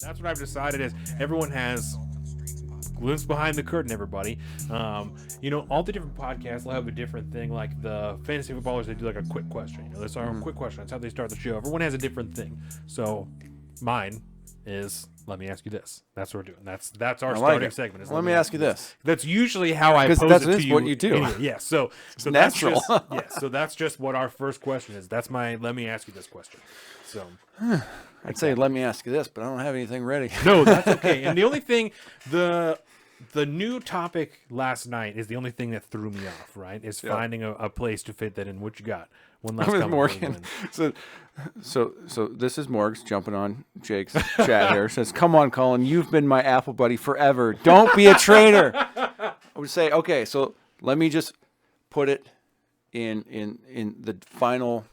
That's what I've decided is everyone has glimpse behind the curtain, everybody. All the different podcasts will have a different thing. Like the fantasy footballers, they do like a quick question. That's our quick question. That's how they start the show. Everyone has a different thing. So mine is, let me ask you this. That's what we're doing. That's our starting segment. Is let me ask you this. That's usually how I pose that it is to you. what you do. Anyway, yeah. So natural. So that's just what our first question is. That's my, let me ask you this question. So I'd say, let me ask you this, but I don't have anything ready. no, that's okay. And the only thing, the new topic last night is the only thing that threw me off, right? Is finding a place to fit that in. What you got? One last comment. Morgan. So this is Morgs jumping on Jake's chat here. Says, come on, Colin, you've been my Apple buddy forever. Don't be a traitor. I would say, okay, so let me just put it in the final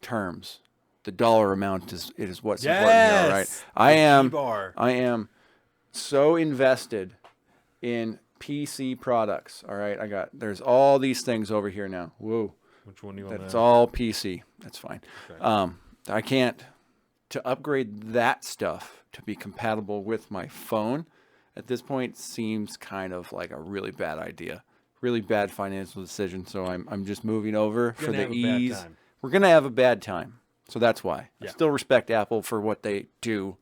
terms. The dollar amount is what's important here, right? I am so invested in PC products. All right, there's all these things over here now. Whoa, which one do you want? That's all PC. That's fine. Okay. I can't to upgrade that stuff to be compatible with my phone. At this point, seems kind of like a really bad idea, really bad financial decision. So I'm just moving over for the ease. We're gonna have a bad time. So that's why. I still respect Apple for what they do.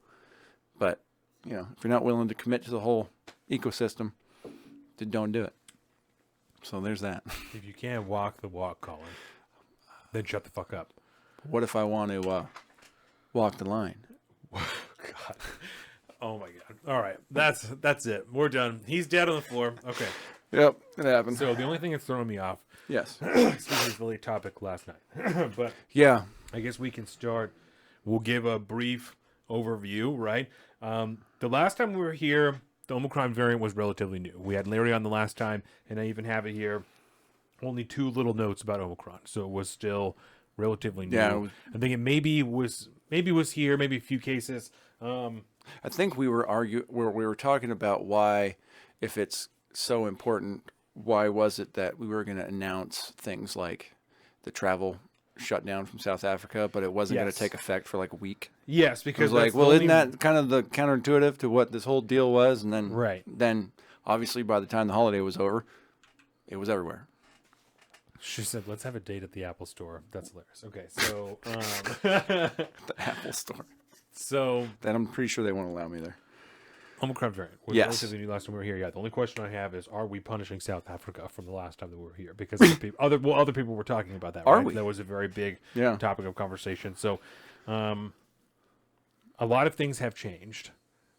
But, if you're not willing to commit to the whole ecosystem, then don't do it. So there's that. If you can't walk the walk, Colin, then shut the fuck up. What if I want to walk the line? God. Oh, my God. All right. That's it. We're done. He's dead on the floor. Okay. Yep, it happened. So the only thing that's throwing me off. Yes. Is the late topic last night. But yeah. I guess we can start. We'll give a brief overview, right? The last time we were here, the Omicron variant was relatively new. We had Larry on the last time, and I even have it here. Only 2 little notes about Omicron, so it was still relatively new. Yeah, I think it maybe was here, maybe a few cases. I think we were talking about why, if it's so important, why was it that we were going to announce things like the travel shut down from South Africa, but it wasn't going to take effect for like a week? Yes, because isn't that kind of the counterintuitive to what this whole deal was? And then, then obviously by the time the holiday was over, it was everywhere. She said, "Let's have a date at the Apple Store." That's hilarious. Okay, so the Apple Store. So that I'm pretty sure they won't allow me there. Omicron variant was relatively new last time we were here. Yeah, the only question I have is, are we punishing South Africa from the last time that we were here? Because other people were talking about that. Are we? That was a very big topic of conversation. So, a lot of things have changed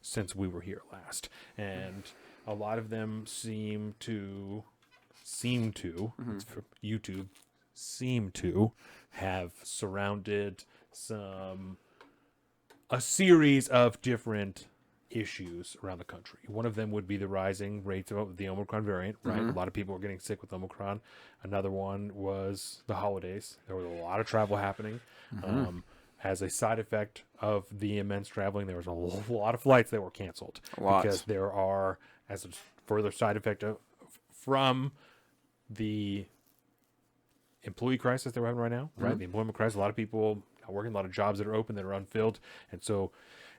since we were here last, and a lot of them seem to it's for YouTube, seem to have surrounded a series of different issues around the country. One of them would be the rising rates of the Omicron variant, right? A lot of people were getting sick with Omicron. Another one was the holidays. There was a lot of travel happening. As a side effect of the immense traveling, there was a lot of flights that were canceled. Because there are, as a further side effect from the employee crisis that we're having right now, right? The employment crisis, a lot of people are working, a lot of jobs that are open that are unfilled. And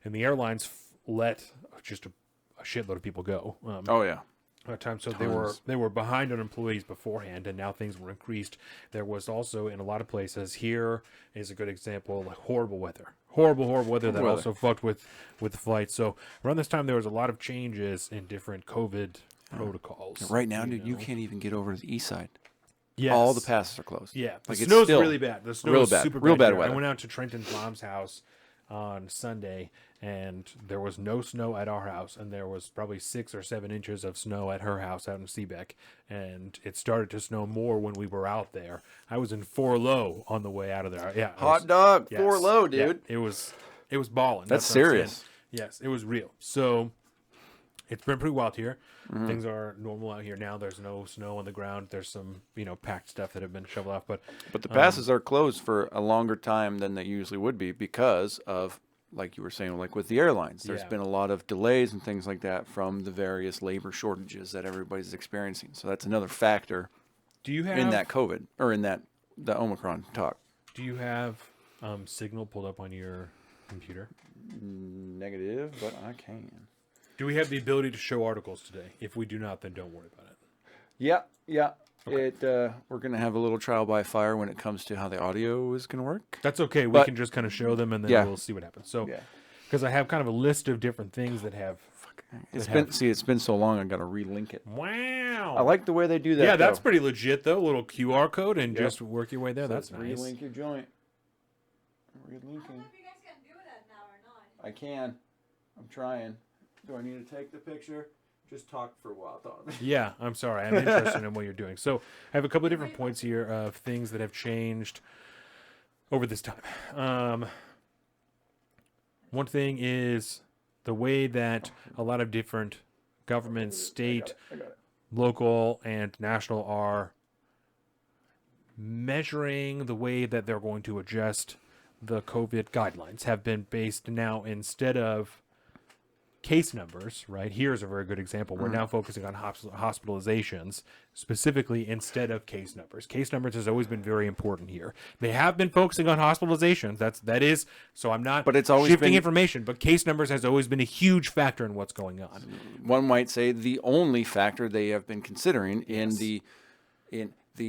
the airlines let just a shitload of people go. At times, so they were behind on employees beforehand, and now things were increased. There was also in a lot of places. Here is a good example, like horrible weather that also fucked with the flights. So around this time, there was a lot of changes in different COVID protocols. Right now, dude, you can't even get over to the east side. Yes. All the passes are closed. Yeah, the snow's really bad. The snow is super real bad here. weather. I went out to Trenton's mom's house on Sunday, and there was no snow at our house, and there was probably 6 or 7 inches of snow at her house out in Seebeck, and it started to snow more when we were out there. I was in 4 Low on the way out of there. Yeah, hot dog, 4 Low, dude. Yeah, it was balling. That's serious. Yes, it was real. So it's been pretty wild here. Things are normal out here now. There's no snow on the ground. There's some, packed stuff that have been shoveled off. But the passes are closed for a longer time than they usually would be because of, like you were saying, like with the airlines. There's been a lot of delays and things like that from the various labor shortages that everybody's experiencing. So that's another factor in that COVID, or in the Omicron talk. Do you have Signal pulled up on your computer? negative, but I can. Do we have the ability to show articles today? If we do not, then don't worry about it. Yeah. Okay. We're gonna have a little trial by fire when it comes to how the audio is gonna work. That's okay. We But- can just kind of show them, and then Yeah. we'll see what happens. So, Yeah. because I have kind of a list of different things that have. It's been so long. I gotta relink it. Wow. I like the way they do that. Yeah, that's though. pretty legit though. A little QR code and Yep. just work your way there. That's Says nice. relink your joint. I don't know Relinking. if you guys can do that now or not. I can. I'm trying. Do I need to take the picture? Just talk for a while, Tom. Yeah, I'm sorry. I'm interested in what you're doing. So I have a couple of different points here of things that have changed over this time. One thing is the way that a lot of different governments, state, I got it. local, and national are measuring the way that they're going to adjust the COVID guidelines have been based now instead of case numbers, right? Here's a very good example. We're now focusing on hospitalizations specifically instead of case numbers. Case numbers has always been very important here. They have been focusing on hospitalizations. That is, so I'm not But it's always shifting been- information, but case numbers has always been a huge factor in what's going on. One might say the only factor they have been considering in the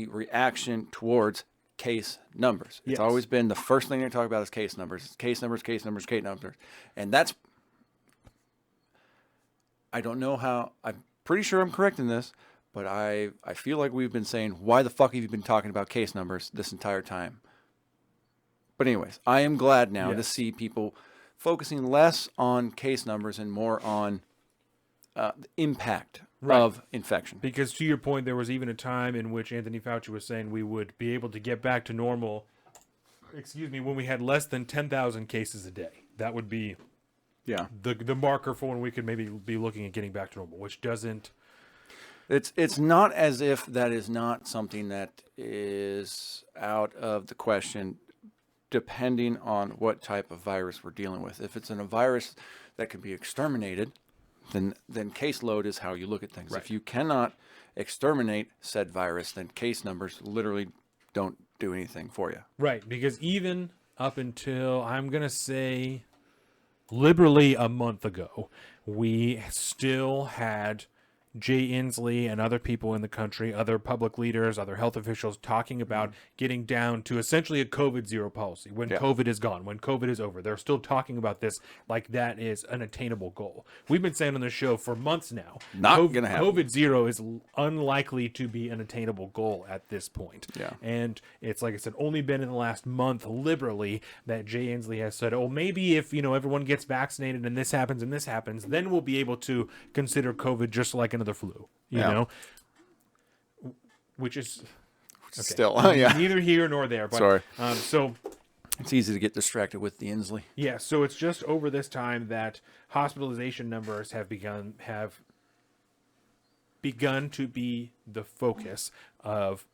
reaction towards case numbers. It's Yes. always been the first thing they talk about is case numbers. Case numbers. And that's, I don't know how, I'm pretty sure I'm correct in this, but I feel like we've been saying, why the fuck have you been talking about case numbers this entire time? But anyways, I am glad now to Yes. see people focusing less on case numbers and more on the impact Right. of infection. Because to your point, there was even a time in which Anthony Fauci was saying we would be able to get back to normal, when we had less than 10,000 cases a day. That would be Yeah. the marker for when we could maybe be looking at getting back to normal, which doesn't. It's not as if that is not something that is out of the question, depending on what type of virus we're dealing with. If it's in a virus that can be exterminated, then caseload is how you look at things. Right. If you cannot exterminate said virus, then case numbers literally don't do anything for you. Right, because even up until, I'm going to say, liberally a month ago, we still had Jay Inslee and other people in the country, other public leaders, other health officials talking about getting down to essentially a COVID zero policy. When Yeah. COVID is gone, when COVID is over, they're still talking about this like that is an attainable goal. We've been saying on the show for months now, Not gonna happen. COVID zero is unlikely to be an attainable goal at this point. Yeah. And it's, like I said, only been in the last month liberally that Jay Inslee has said, oh, maybe if, everyone gets vaccinated and this happens, then we'll be able to consider COVID just like another flu, Yeah. which is okay. Still, yeah. Neither here nor there. But, Sorry. So It's easy to get distracted with the Inslee. yeah, so it's just over this time that hospitalization numbers have begun to be the focus of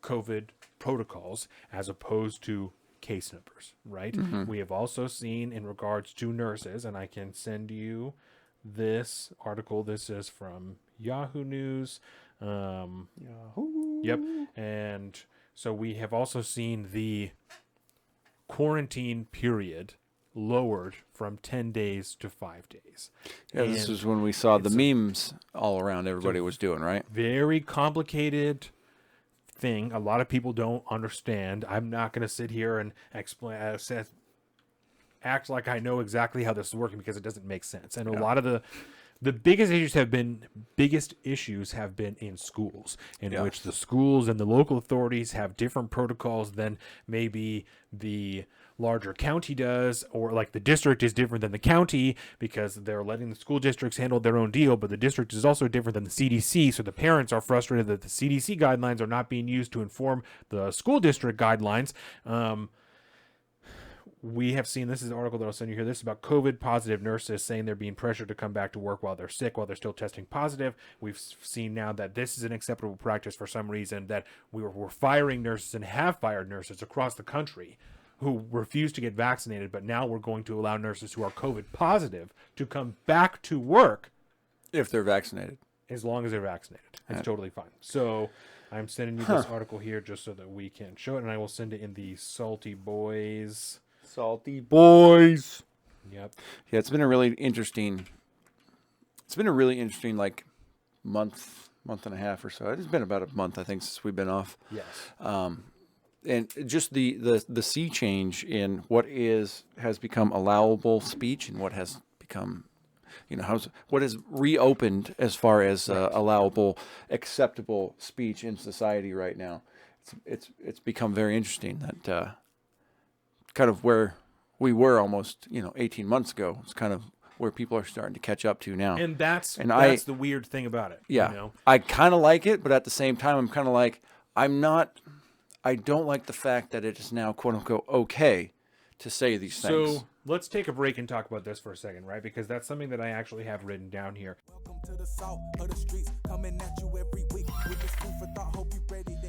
COVID protocols as opposed to case numbers, right? We have also seen in regards to nurses, and I can send you this article. This is from Yahoo News. Yahoo. Yep. And so we have also seen the quarantine period lowered from 10 days to 5 days. Yeah, this And is when we saw the memes all around everybody was doing, right? very complicated thing. A lot of people don't understand. I'm not going to sit here and explain, act like I know exactly how this is working because it doesn't make sense. And a lot of the biggest issues have been in schools, in Yeah. which the schools and the local authorities have different protocols than maybe the larger county does, or like the district is different than the county because they're letting the school districts handle their own deal, but the district is also different than the CDC, so the parents are frustrated that the CDC guidelines are not being used to inform the school district guidelines. We have seen, this is an article that I'll send you here, this is about COVID positive nurses saying they're being pressured to come back to work while they're sick, while they're still testing positive. We've seen now that this is an acceptable practice for some reason, that we're firing nurses and have fired nurses across the country who refuse to get vaccinated, but now we're going to allow nurses who are COVID positive to come back to work If they're vaccinated. as long as they're vaccinated. It's totally fine. So I'm sending you this article here just so that we can show it, and I will send it in the Salty Boys. Salty boys. Yep. Yeah, it's been a really interesting. It's been a really interesting like month and a half or so. It's been about a month, I think, since we've been off. Yes. And just the sea change in what has become allowable speech and what has become, what is reopened as far as allowable, acceptable speech in society right now. It's become very interesting that kind of where we were almost 18 months ago. It's kind of where people are starting to catch up to now. And that's the weird thing about it. Yeah, I kind of like it, but at the same time, I'm kind of like I don't like the fact that it is now quote unquote okay to say these things. So let's take a break and talk about this for a second, right? Because that's something that I actually have written down here. Welcome to the south of the streets, coming at you every week with this food for thought. Hope you ready to